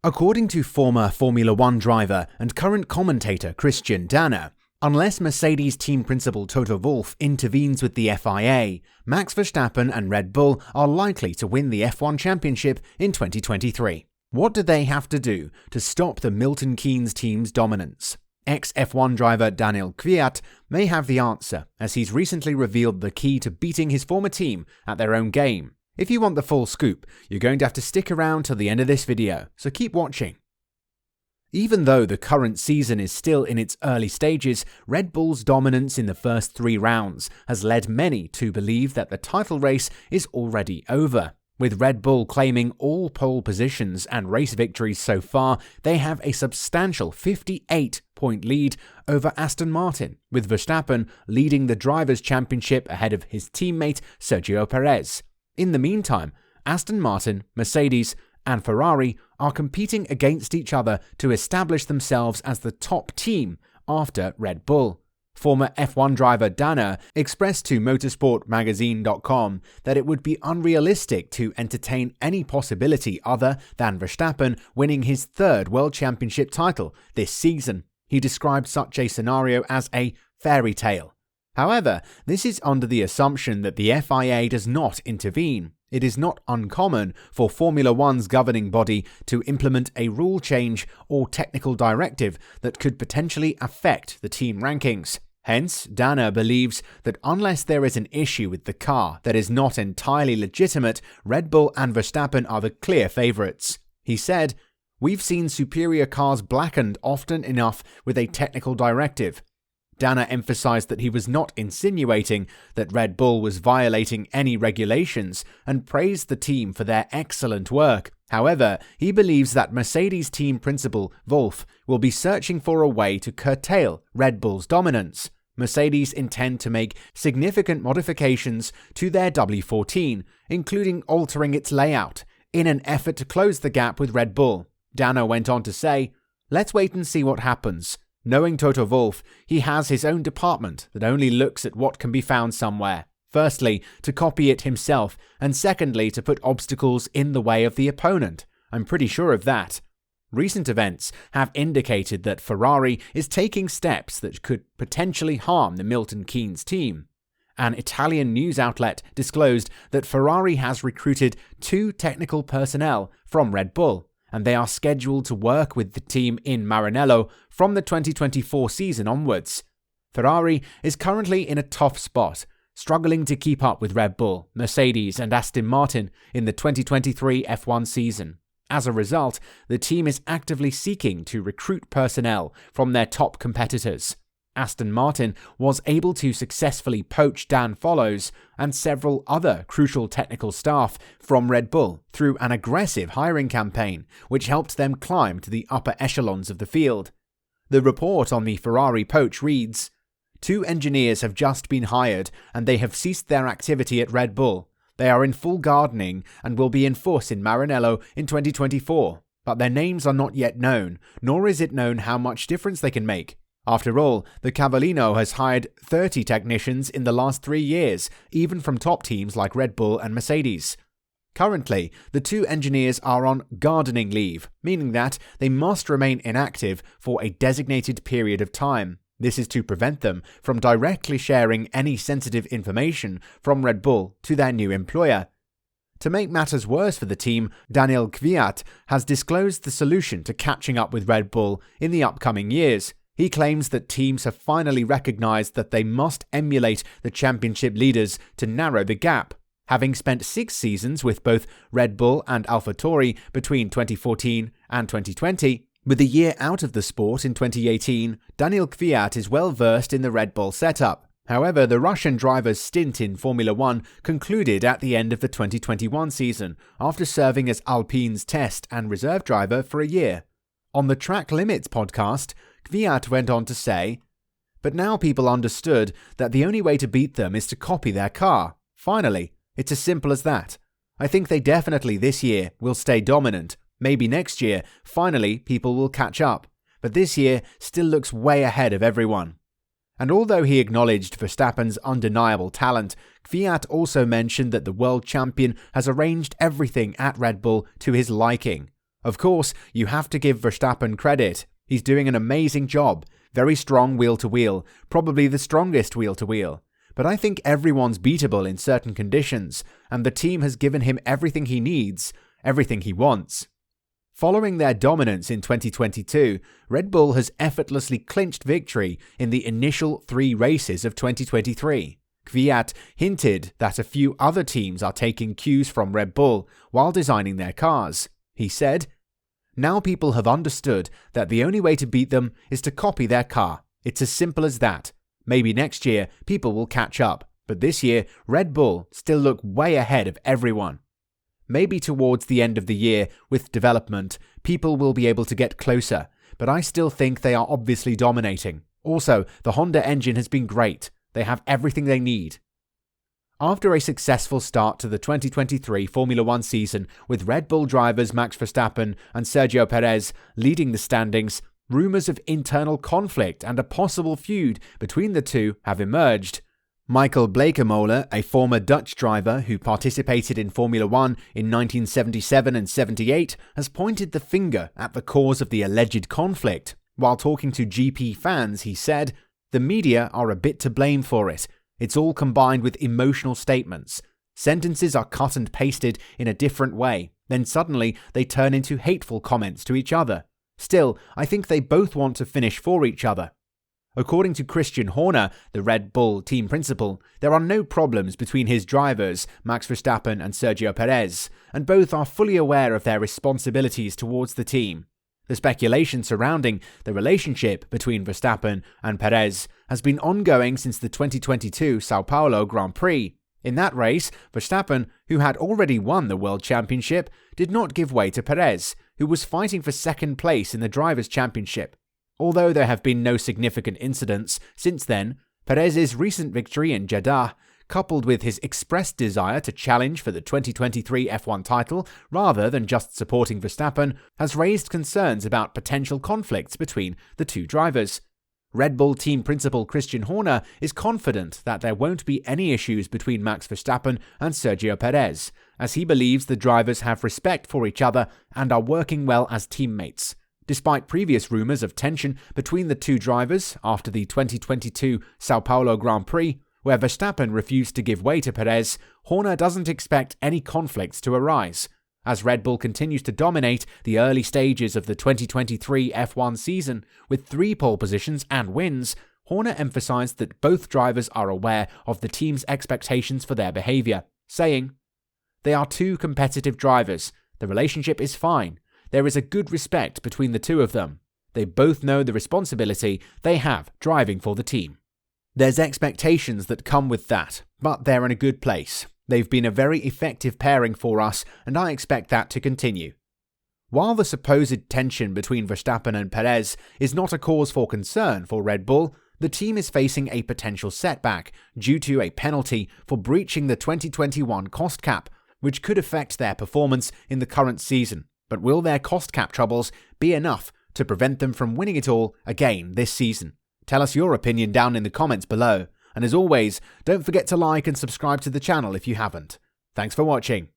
According to former Formula One driver and current commentator Christian Danner, unless Mercedes team principal Toto Wolff intervenes with the FIA, Max Verstappen and Red Bull are likely to win the F1 championship in 2023. What do they have to do to stop the Milton Keynes team's dominance? Ex-F1 driver Danil Kvyat may have the answer, as he's recently revealed the key to beating his former team at their own game. If you want the full scoop, you're going to have to stick around till the end of this video, so keep watching. Even though the current season is still in its early stages, Red Bull's dominance in the first 3 rounds has led many to believe that the title race is already over. With Red Bull claiming all pole positions and race victories so far, they have a substantial 58-point lead over Aston Martin, with Verstappen leading the Drivers' Championship ahead of his teammate Sergio Perez. In the meantime, Aston Martin, Mercedes, and Ferrari are competing against each other to establish themselves as the top team after Red Bull. Former F1 driver Danner expressed to motorsportmagazine.com that it would be unrealistic to entertain any possibility other than Verstappen winning his 3rd World Championship title this season. He described such a scenario as a fairy tale. However, this is under the assumption that the FIA does not intervene. It is not uncommon for Formula One's governing body to implement a rule change or technical directive that could potentially affect the team rankings. Hence, Danner believes that unless there is an issue with the car that is not entirely legitimate, Red Bull and Verstappen are the clear favourites. He said, "We've seen superior cars blackened often enough with a technical directive." Danner emphasized that he was not insinuating that Red Bull was violating any regulations and praised the team for their excellent work. However, he believes that Mercedes team principal Wolff will be searching for a way to curtail Red Bull's dominance. Mercedes intend to make significant modifications to their W14, including altering its layout, in an effort to close the gap with Red Bull. Danner went on to say, "Let's wait and see what happens. Knowing Toto Wolff, he has his own department that only looks at what can be found somewhere. Firstly, to copy it himself, and secondly, to put obstacles in the way of the opponent. I'm pretty sure of that." Recent events have indicated that Ferrari is taking steps that could potentially harm the Milton Keynes team. An Italian news outlet disclosed that Ferrari has recruited 2 technical personnel from Red Bull, and they are scheduled to work with the team in Maranello from the 2024 season onwards. Ferrari is currently in a tough spot, struggling to keep up with Red Bull, Mercedes, and Aston Martin in the 2023 F1 season. As a result, the team is actively seeking to recruit personnel from their top competitors. Aston Martin was able to successfully poach Dan Follows and several other crucial technical staff from Red Bull through an aggressive hiring campaign, which helped them climb to the upper echelons of the field. The report on the Ferrari poach reads, "2 engineers have just been hired and they have ceased their activity at Red Bull. They are in full gardening and will be in force in Maranello in 2024, but their names are not yet known, nor is it known how much difference they can make. After all, the Cavallino has hired 30 technicians in the last 3 years, even from top teams like Red Bull and Mercedes. Currently, the 2 engineers are on gardening leave, meaning that they must remain inactive for a designated period of time. This is to prevent them from directly sharing any sensitive information from Red Bull to their new employer." To make matters worse for the team, Danil Kvyat has disclosed the solution to catching up with Red Bull in the upcoming years. He claims that teams have finally recognized that they must emulate the championship leaders to narrow the gap. Having spent 6 seasons with both Red Bull and AlphaTauri between 2014 and 2020, with a year out of the sport in 2018, Danil Kvyat is well versed in the Red Bull setup. However, the Russian driver's stint in Formula One concluded at the end of the 2021 season, after serving as Alpine's test and reserve driver for a year. On the Track Limits podcast, Kvyat went on to say, "But now people understood that the only way to beat them is to copy their car. Finally, it's as simple as that. I think they definitely this year will stay dominant. Maybe next year, finally, people will catch up. But this year still looks way ahead of everyone." And although he acknowledged Verstappen's undeniable talent, Kvyat also mentioned that the world champion has arranged everything at Red Bull to his liking. Of course, you have to give Verstappen credit. He's doing an amazing job. Very strong wheel-to-wheel, probably the strongest wheel-to-wheel. But I think everyone's beatable in certain conditions, and the team has given him everything he needs, everything he wants. Following their dominance in 2022, Red Bull has effortlessly clinched victory in the initial 3 races of 2023. Kvyat hinted that a few other teams are taking cues from Red Bull while designing their cars. He said, "Now people have understood that the only way to beat them is to copy their car. It's as simple as that. Maybe next year people will catch up, but this year Red Bull still look way ahead of everyone. Maybe towards the end of the year, with development, people will be able to get closer, but I still think they are obviously dominating. Also, the Honda engine has been great. They have everything they need." After a successful start to the 2023 Formula 1 season, with Red Bull drivers Max Verstappen and Sergio Perez leading the standings, rumours of internal conflict and a possible feud between the two have emerged. Michael Bleekemolen, a former Dutch driver who participated in Formula 1 in 1977 and 78, has pointed the finger at the cause of the alleged conflict. While talking to GP fans, he said, "The media are a bit to blame for it. It's all combined with emotional statements. Sentences are cut and pasted in a different way. Then suddenly they turn into hateful comments to each other. Still, I think they both want to finish for each other." According to Christian Horner, the Red Bull team principal, there are no problems between his drivers, Max Verstappen and Sergio Perez, and both are fully aware of their responsibilities towards the team. The speculation surrounding the relationship between Verstappen and Perez has been ongoing since the 2022 Sao Paulo Grand Prix. In that race, Verstappen, who had already won the World Championship, did not give way to Perez, who was fighting for second place in the Drivers' Championship. Although there have been no significant incidents since then, Perez's recent victory in Jeddah, coupled with his expressed desire to challenge for the 2023 F1 title rather than just supporting Verstappen, has raised concerns about potential conflicts between the two drivers. Red Bull team principal Christian Horner is confident that there won't be any issues between Max Verstappen and Sergio Perez, as he believes the drivers have respect for each other and are working well as teammates. Despite previous rumours of tension between the two drivers after the 2022 Sao Paulo Grand Prix, where Verstappen refused to give way to Perez, Horner doesn't expect any conflicts to arise. As Red Bull continues to dominate the early stages of the 2023 F1 season with 3 pole positions and wins, Horner emphasized that both drivers are aware of the team's expectations for their behavior, saying, "They are 2 competitive drivers. The relationship is fine. There is a good respect between the 2 of them. They both know the responsibility they have driving for the team. There's expectations that come with that, but they're in a good place. They've been a very effective pairing for us, and I expect that to continue." While the supposed tension between Verstappen and Perez is not a cause for concern for Red Bull, the team is facing a potential setback due to a penalty for breaching the 2021 cost cap, which could affect their performance in the current season. But will their cost cap troubles be enough to prevent them from winning it all again this season? Tell us your opinion down in the comments below. And as always, don't forget to like and subscribe to the channel if you haven't. Thanks for watching.